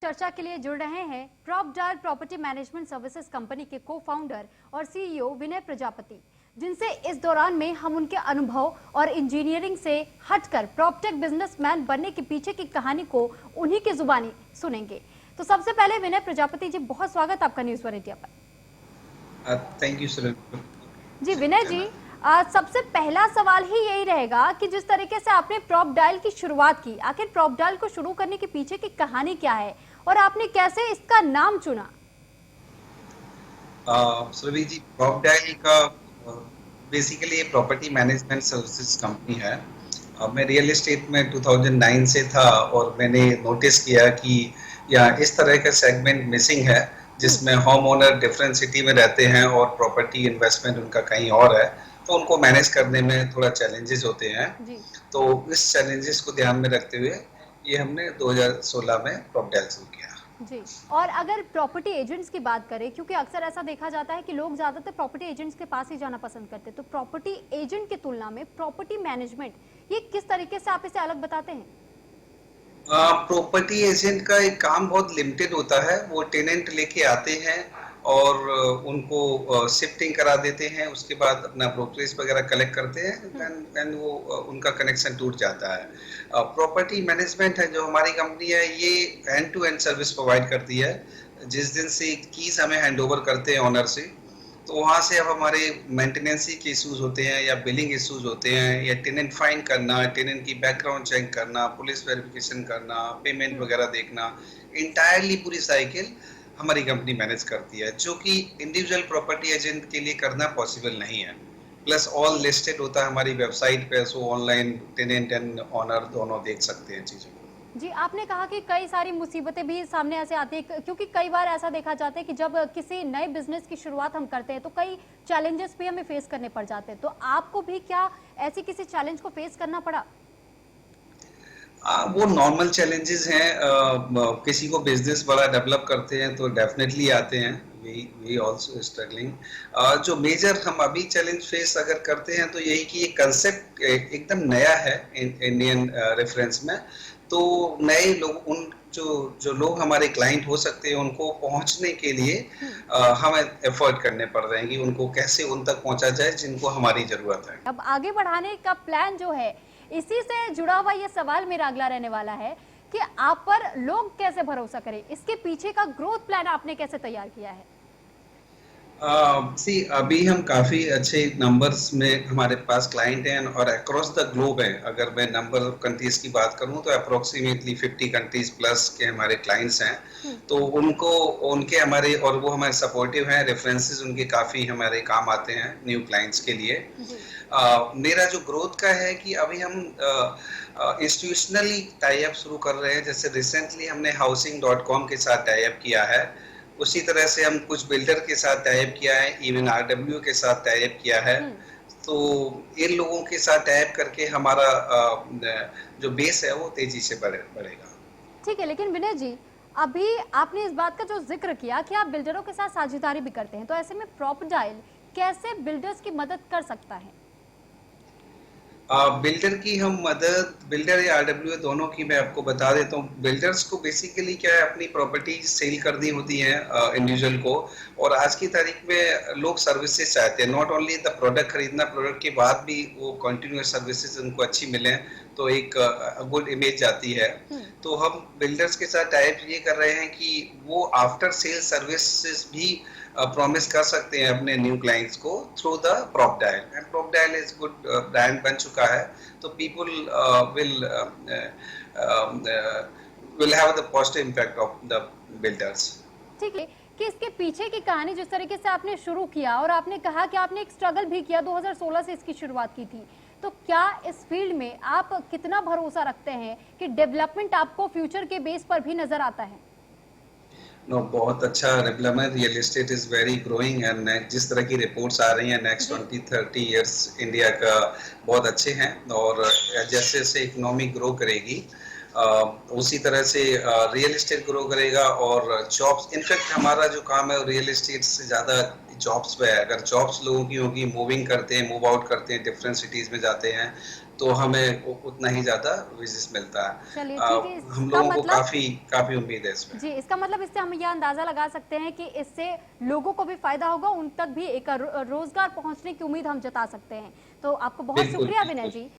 चर्चा के लिए जुड़ रहे हैं प्रॉपडायल प्रॉपर्टी मैनेजमेंट सर्विसेज कंपनी के को फाउंडर और सीईओ विनय प्रजापति, जिनसे इस दौरान में हम उनके अनुभव और इंजीनियरिंग से हटकर प्रॉपटेक बिजनेसमैन बनने के पीछे की कहानी को उन्हीं की जुबानी सुनेंगे। तो सबसे पहले विनय प्रजापति जी, बहुत स्वागत आपका न्यूज़ वन इंडिया पर। Thank you sir. जी विनय जी, सबसे पहला सवाल ही यही रहेगा कि जिस तरीके से आपने प्रॉपडायल की शुरुआत की, आखिर प्रॉपडायल को शुरू करने के पीछे की कहानी क्या है और आपने कैसे इसका नाम चुना? सुरभि जी, प्रॉपडायल का बेसिकली ये प्रॉपर्टी मैनेजमेंट सर्विसेज कंपनी है। मैं रियल एस्टेट में 2009 से था और मैंने नोटिस किया कि यहाँ इस तरह का सेगमेंट मिसिंग है जिसमें होम ओनर डिफरेंट सिटी में रहते हैं और प्रॉपर्टी इन्वेस्टमेंट उनका कहीं और है, तो उनको मैनेज करने में थोड़ा चैलेंजेस होते हैं। तो इस चैलेंजेस को ध्यान में रखते हुए ये हमने 2016 में प्रॉपडायल शुरू किया। जी, और अगर प्रॉपर्टी एजेंट्स की बात करें, क्योंकि अक्सर ऐसा देखा जाता है कि लोग ज़्यादातर प्रॉपर्टी एजेंट्स के पास ही जाना पसंद करते हैं, तो प्रॉपर्टी एजेंट की तुलना में प्रॉपर्टी मैनेजमेंट ये किस तरीके से आप इसे अलग बताते हैं? प्रॉपर्टी एजेंट का एक काम बहुत लिमिटेड होता है। वो टेनेंट लेके आते हैं और उनको शिफ्टिंग करा देते हैं, उसके बाद अपना ब्रोकरेज वगैरह कलेक्ट करते हैं, एंड वो उनका कनेक्शन टूट जाता है। प्रॉपर्टी मैनेजमेंट है जो हमारी कंपनी है, ये end to end service provide करती है। जिस दिन से कीज हमें हैंड ओवर करते हैं ऑनर से, तो वहाँ से अब हमारे मेंटेनेंस के इश्यूज होते हैं या बिलिंग इश्यूज होते हैं या टेनेंट फाइन करना, टेनेंट की बैकग्राउंड चेक करना, पुलिस वेरिफिकेशन करना, पेमेंट वगैरह देखना, इंटायरली पूरी साइकिल हमारी कंपनी मैनेज करती है, जो कि इंडिविजुअल प्रॉपर्टी एजेंट के लिए करना पॉसिबल नहीं है। प्लस ऑल लिस्टेड होता है हमारी वेबसाइट पे, so online tenant and owner दोनों देख सकते हैं चीज़ों को। जी, आपने कहा कि कई सारी मुसीबतें भी सामने ऐसे आती है, क्योंकि कई बार ऐसा देखा जाता है कि जब किसी नए बिजनेस की शुरुआत हम करते हैं तो कई चैलेंजेस भी हमें फेस करने पड़ जाते हैं, तो आपको भी क्या ऐसी किसी चैलेंज को फेस करना पड़ा? वो नॉर्मल चैलेंजेस हैं। किसी को बिजनेस बड़ा डेवलप करते हैं तो डेफिनेटली आते हैं, वी आल्सो स्ट्रगलिंग। जो मेजर हम अभी चैलेंज फेस अगर करते हैं तो यही कि ये कंसेप्ट एकदम नया है इंडियन रेफरेंस में। तो नए लोग, उन जो लोग हमारे क्लाइंट हो सकते हैं, उनको पहुंचने के लिए हमें एफर्ट करने पड़ रहे हैं कि उनको कैसे उन तक पहुंचा जाए जिनको हमारी जरूरत है। अब आगे बढ़ाने का प्लान जो है, इसी से जुड़ा हुआ ये सवाल मेरा अगला रहने वाला है कि आप पर लोग कैसे भरोसा करें, इसके पीछे का ग्रोथ प्लान आपने कैसे तैयार किया है? अभी हम काफी अच्छे नंबर्स में हमारे पास क्लाइंट हैं और अक्रॉस द ग्लोब है। अगर मैं नंबर ऑफ कंट्रीज की बात करूं तो अप्रोक्सीमेटली 50 कंट्रीज प्लस के हमारे क्लाइंट्स हैं। तो उनको उनके हमारे और वो हमारे सपोर्टिव हैं, रेफरेंसेस उनके काफी हमारे काम आते हैं न्यू क्लाइंट्स के लिए। मेरा जो ग्रोथ का है कि अभी हम इंस्टीट्यूशनली टाई अप शुरू कर रहे हैं। जैसे रिसेंटली हमने हाउसिंग.com के साथ टाई अप किया है, उसी तरह से हम कुछ बिल्डर के साथ टाई अप किया है, इवन आरडब्ल्यू के साथ टाई अप किया है। तो इन लोगों के साथ टाई अप करके हमारा जो बेस है वो तेजी से बढ़ेगा। ठीक है, लेकिन विनय जी, अभी आपने इस बात का जो जिक्र किया कि आप बिल्डरों के साथ साझेदारी भी करते हैं, तो ऐसे में प्रॉपडायल कैसे बिल्डर्स की मदद कर सकता है? बिल्डर की हम मदद, बिल्डर या आरडब्ल्यू दोनों की मैं आपको बता देता हूँ। बिल्डर्स को बेसिकली क्या है, अपनी प्रॉपर्टी सेल करनी होती है इंडिविजुअल को, और आज की तारीख में लोग सर्विसेज चाहते हैं, नॉट ओनली द प्रोडक्ट खरीदना, प्रोडक्ट के बाद भी वो कंटिन्यूअस सर्विसेज उनको अच्छी मिले तो एक गुड इमेज आती है। तो हम बिल्डर्स के साथ टाइप ये कर रहे हैं कि वो आफ्टर सेल सर्विसेज भी प्रॉमिस कर सकते हैं अपने न्यू क्लाइंट्स को through the PropDial, and PropDial is good brand बन चुका है, तो people will have the positive impact of the builders. ठीक है, कि इसके पीछे की कहानी जिस तरीके से आपने शुरू किया और आपने कहा कि आपने एक स्ट्रगल भी किया, 2016 से इसकी शुरुआत की थी, तो क्या इस फील्ड में आप कितना भरोसा रखते हैं कि डेवलपमेंट आपको फ्यूचर के बेस पर भी नजर आता है? बहुत अच्छा development, real estate is very growing, and जिस तरह की रिपोर्ट्स आ रही हैं नेक्स्ट 20-30 इयर्स इंडिया का बहुत अच्छे हैं। और जैसे जैसे इकोनॉमी ग्रो करेगी उसी तरह से रियल एस्टेट ग्रो करेगा और जॉब्स, इनफैक्ट हमारा जो काम है रियल एस्टेट से ज़्यादा जॉब्स पे है। अगर जॉब्स लोगों की होगी, मूविंग करते हैं, मूव आउट करते हैं, डिफरेंट सिटीज़ में जाते हैं, तो हमें उतना ही ज्यादा विजिट्स मिलता है। चलिए ठीक है, हम इसका लोगों को मतलब काफी काफी उम्मीद है इसमें। जी, इसका मतलब इससे हम ये अंदाजा लगा सकते हैं कि इससे लोगों को भी फायदा होगा, उन तक भी एक रोजगार पहुंचने की उम्मीद हम जता सकते हैं। तो आपको बहुत बिल्कुल शुक्रिया विनय बिल्कुल। जी।